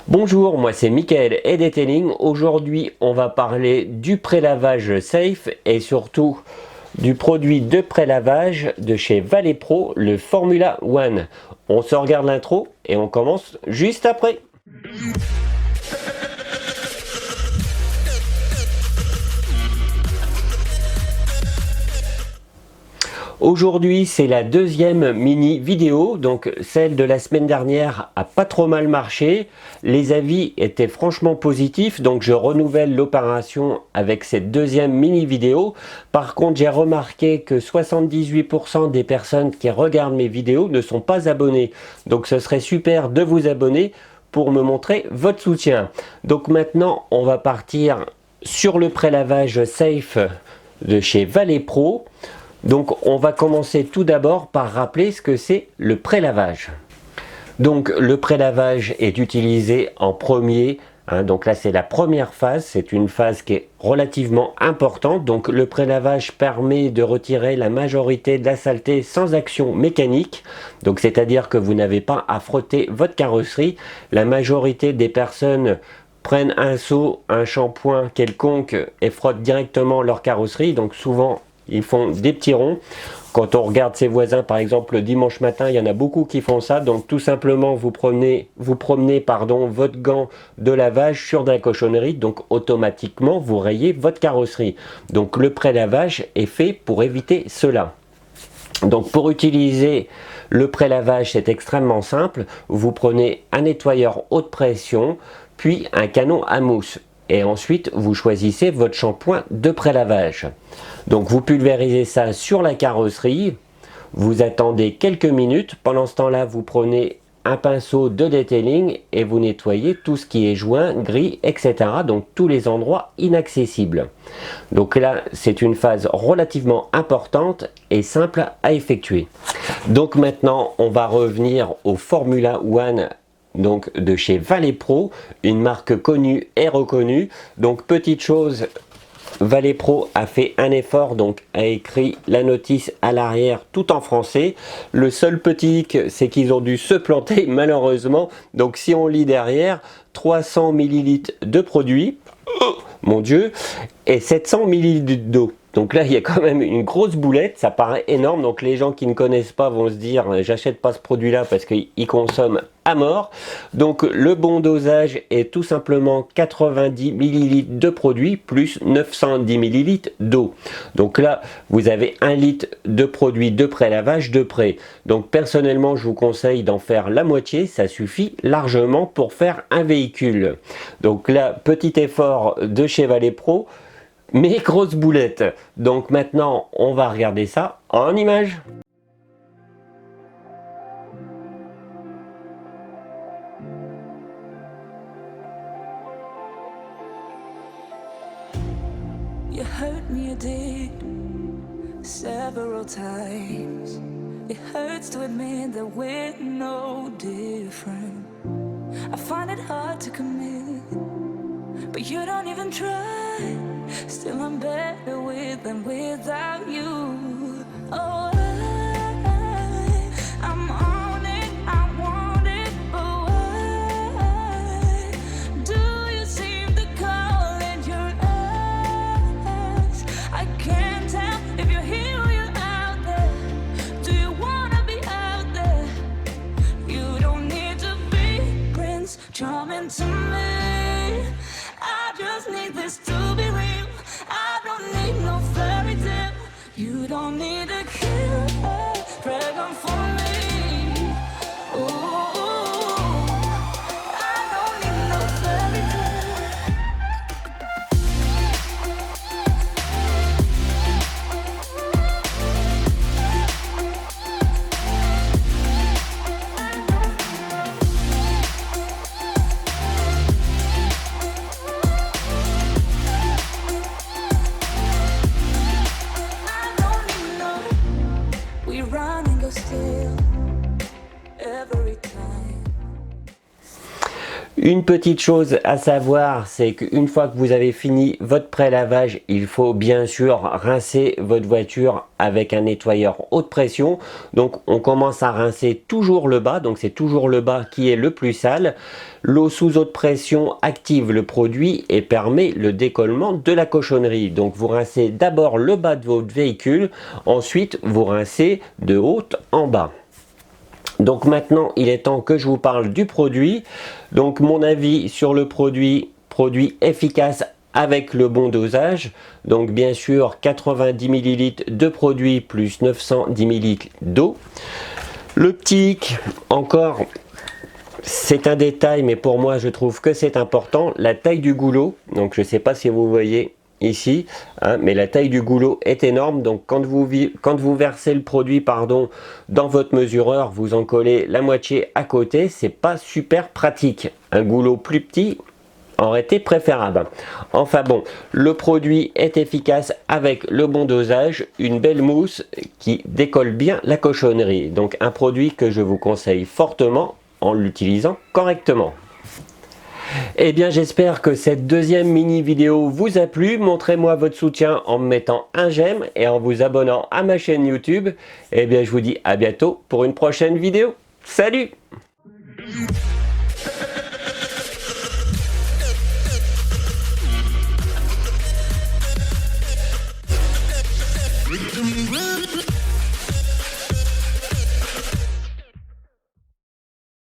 Bonjour, moi c'est Mickaël et Detailing. Aujourd'hui, on va parler du prélavage safe et surtout du produit de prélavage de chez Vallepro, le Formula One. On se regarde l'intro et on commence juste après. Aujourd'hui, c'est la deuxième mini vidéo, donc celle de la semaine dernière a pas trop mal marché. Les avis étaient franchement positifs, donc je renouvelle l'opération avec cette deuxième mini vidéo. Par contre, j'ai remarqué que 78% des personnes qui regardent mes vidéos ne sont pas abonnées. Donc ce serait super de vous abonner pour me montrer votre soutien. Donc maintenant, on va partir sur le prélavage safe de chez Vallepro. Donc on va commencer tout d'abord par rappeler ce que c'est le prélavage. Donc le prélavage est utilisé en premier, donc là c'est la première phase, c'est une phase qui est relativement importante. Donc le prélavage permet de retirer la majorité de la saleté sans action mécanique, donc c'est-à-dire que vous n'avez pas à frotter votre carrosserie. La majorité des personnes prennent un seau, un shampoing quelconque et frottent directement leur carrosserie, donc souvent ils font des petits ronds. Quand on regarde ses voisins, par exemple, le dimanche matin, il y en a beaucoup qui font ça. Donc tout simplement, vous promenez votre gant de lavage sur de la cochonnerie. Donc automatiquement, vous rayez votre carrosserie. Donc le prélavage est fait pour éviter cela. Donc pour utiliser le prélavage, c'est extrêmement simple. Vous prenez un nettoyeur haute pression, puis un canon à mousse. Et ensuite, vous choisissez votre shampoing de prélavage. Donc vous pulvérisez ça sur la carrosserie, vous attendez quelques minutes. Pendant ce temps-là, vous prenez un pinceau de detailing et vous nettoyez tout ce qui est joint, gris, etc. Donc tous les endroits inaccessibles. Donc là, c'est une phase relativement importante et simple à effectuer. Donc maintenant, on va revenir au Formula One, donc de chez Vallepro, une marque connue et reconnue. Donc petite chose, Vallepro a fait un effort, donc a écrit la notice à l'arrière tout en français. Le seul petit hic, c'est qu'ils ont dû se planter malheureusement. Donc si on lit derrière, 300 ml de produit, oh, mon Dieu, et 700 ml d'eau. Donc là, il y a quand même une grosse boulette, ça paraît énorme. Donc les gens qui ne connaissent pas vont se dire, j'achète pas ce produit-là parce qu'il consomme à mort. Donc le bon dosage est tout simplement 90 ml de produit plus 910 ml d'eau. Donc là, vous avez 1 litre de produit de prélavage de près. Donc personnellement, je vous conseille d'en faire la moitié, ça suffit largement pour faire un véhicule. Donc là, petit effort de chez Vallepro, mais grosse boulette. Donc maintenant, on va regarder ça en images. You hurt me, you did, several times. It hurts to admit that we're no different. I find it hard to commit, but you don't even try. Still I'm better with than without you. Oh, I'm on it, I want it, but why do you seem to call in your eyes? I can't tell if you're here or you're out there. Do you wanna be out there? You don't need to be Prince Charming to me. I just need this to be real. I don't need no fairy tale. You don't need a killer dragon for me. Ooh, I don't need no fairy tale. I don't need no. We run and go still. Une petite chose à savoir, c'est qu'une fois que vous avez fini votre pré-lavage, il faut bien sûr rincer votre voiture avec un nettoyeur haute pression. Donc on commence à rincer toujours le bas, donc c'est toujours le bas qui est le plus sale. L'eau sous haute pression active le produit et permet le décollement de la cochonnerie. Donc vous rincez d'abord le bas de votre véhicule, ensuite vous rincez de haut en bas. Donc maintenant, il est temps que je vous parle du produit. Donc mon avis sur le produit efficace avec le bon dosage. Donc bien sûr, 90 ml de produit plus 910 ml d'eau. Le petit hic, encore, c'est un détail, mais pour moi, je trouve que c'est important. La taille du goulot, donc je ne sais pas si vous voyez ici, hein, mais la taille du goulot est énorme. Donc quand vous versez le produit dans votre mesureur, vous en collez la moitié à côté. C'est pas super pratique. Un goulot plus petit aurait été préférable. Enfin bon, le produit est efficace avec le bon dosage, une belle mousse qui décolle bien la cochonnerie. Donc un produit que je vous conseille fortement en l'utilisant correctement. Eh bien, j'espère que cette deuxième mini vidéo vous a plu. Montrez-moi votre soutien en me mettant un j'aime et en vous abonnant à ma chaîne YouTube. Eh bien, je vous dis à bientôt pour une prochaine vidéo. Salut! Rhythm, rhythm.